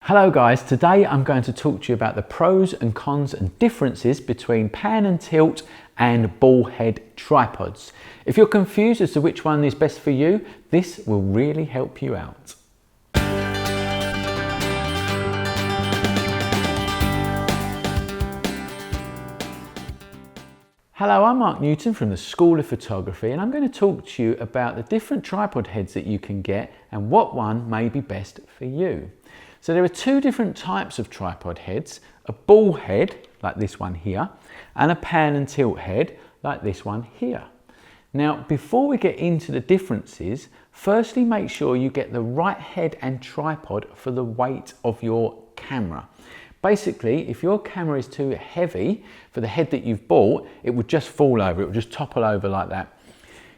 Hello guys, today I'm going to talk to you about the pros and cons and differences between pan and tilt and ball head tripods. If you're confused as to which one is best for you, this will really help you out. Hello, I'm Mark Newton from the School of Photography, and I'm going to talk to you about the different tripod heads that you can get and what one may be best for you. So there are two different types of tripod heads, a ball head like this one here and a pan and tilt head like this one here. Now before we get into the differences, firstly make sure you get the right head and tripod for the weight of your camera. Basically, if your camera is too heavy for the head that you've bought, it would just fall over, it would just topple over like that.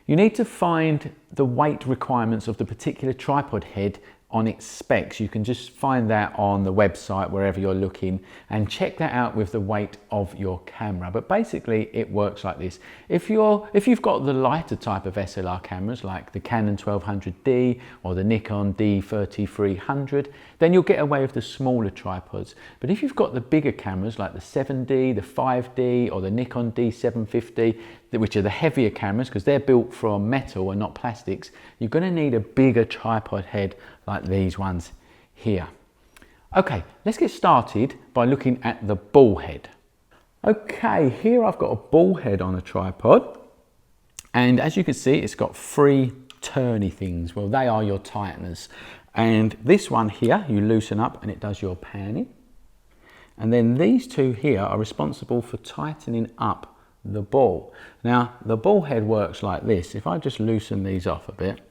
You need to find the weight requirements of the particular tripod head on its specs. You can just find that on the website wherever you're looking and check that out with the weight of your camera. But basically it works like this. If you've got the lighter type of SLR cameras like the Canon 1200D or the Nikon D750, then you'll get away with the smaller tripods. But if you've got the bigger cameras like the 7D, the 5D or the Nikon D750, which are the heavier cameras because they're built from metal and not plastics, you're going to need a bigger tripod head like these ones here. Okay, let's get started by looking at the ball head. Okay, here I've got a ball head on a tripod, and as you can see it's got three turny things. Well, they are your tighteners, and this one here you loosen up and it does your panning, and then these two here are responsible for tightening up the ball. Now the ball head works like this. If I just loosen these off a bit,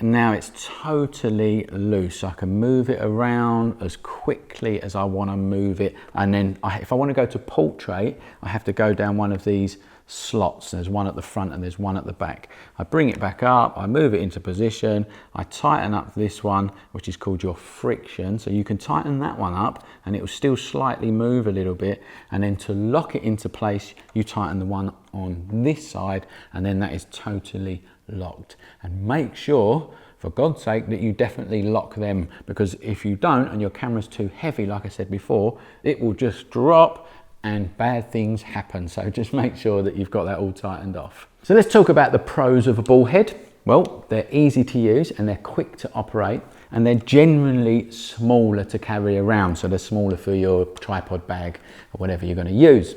now it's totally loose. I can move it around as quickly as I want to move it, and then if I want to go to portrait, I have to go down one of these slots. There's one at the front and there's one at the back. I bring it back up, I move it into position, I tighten up this one, which is called your friction, so you can tighten that one up and it will still slightly move a little bit, and then to lock it into place you tighten the one on this side, and then that is totally locked. And make sure, for God's sake, that you definitely lock them, because if you don't and your camera's too heavy, like I said before, it will just drop and bad things happen. So just make sure that you've got that all tightened off. So let's talk about the pros of a ball head. Well, they're easy to use and they're quick to operate, and they're generally smaller to carry around. So they're smaller for your tripod bag or whatever you're going to use.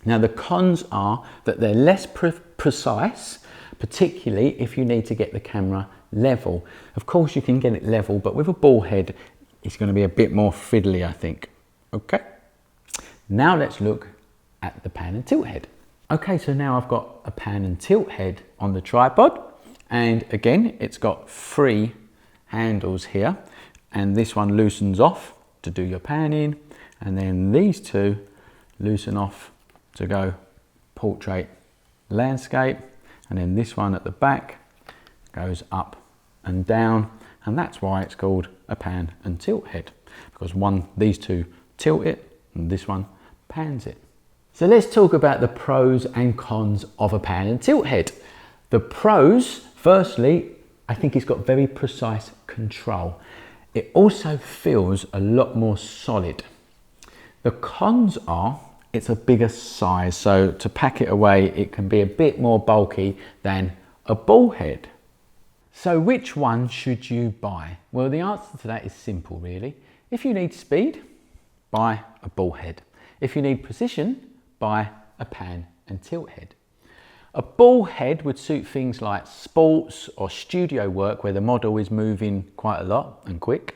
Now the cons are that they're less precise, particularly if you need to get the camera level. Of course you can get it level, but with a ball head it's going to be a bit more fiddly, I think. Okay, now let's look at the pan and tilt head. Okay, so now I've got a pan and tilt head on the tripod, and again it's got three handles here, and this one loosens off to do your panning, and then these two loosen off to go portrait, landscape, and then this one at the back goes up and down, and that's why it's called a pan and tilt head, because these two tilt it and this one pans it. So let's talk about the pros and cons of a pan and tilt head. The pros, firstly, I think it's got very precise control. It also feels a lot more solid. The cons are it's a bigger size, so to pack it away it can be a bit more bulky than a ball head. So which one should you buy? Well, the answer to that is simple really. If you need speed, buy a ball head. If you need precision, buy a pan and tilt head. A ball head would suit things like sports or studio work where the model is moving quite a lot and quick,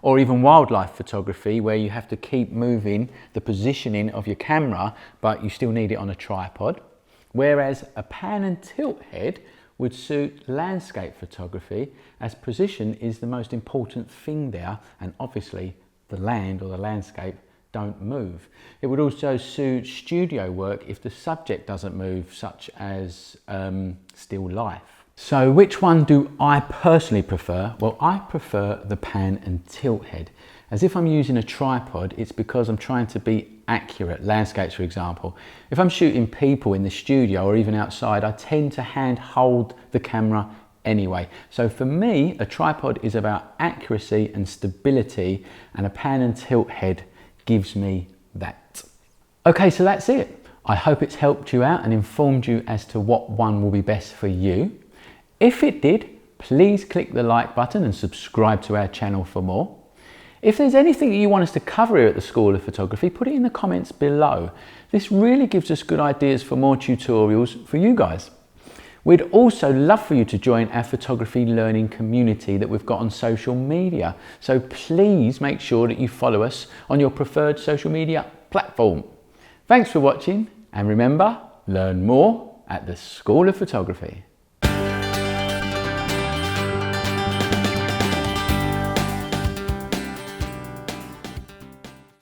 or even wildlife photography where you have to keep moving the positioning of your camera but you still need it on a tripod. Whereas a pan and tilt head would suit landscape photography, as position is the most important thing there, and obviously the land or the landscape don't move. It would also suit studio work if the subject doesn't move, such as still life. So which one do I personally prefer? Well, I prefer the pan and tilt head. As if I'm using a tripod, it's because I'm trying to be accurate. Landscapes, for example. If I'm shooting people in the studio or even outside, I tend to hand hold the camera anyway. So for me, a tripod is about accuracy and stability, and a pan and tilt head gives me that. Okay, so that's it. I hope it's helped you out and informed you as to what one will be best for you. If it did, please click the like button and subscribe to our channel for more. If there's anything that you want us to cover here at the School of Photography, put it in the comments below. This really gives us good ideas for more tutorials for you guys. We'd also love for you to join our photography learning community that we've got on social media. So please make sure that you follow us on your preferred social media platform. Thanks for watching, and remember, learn more at the School of Photography.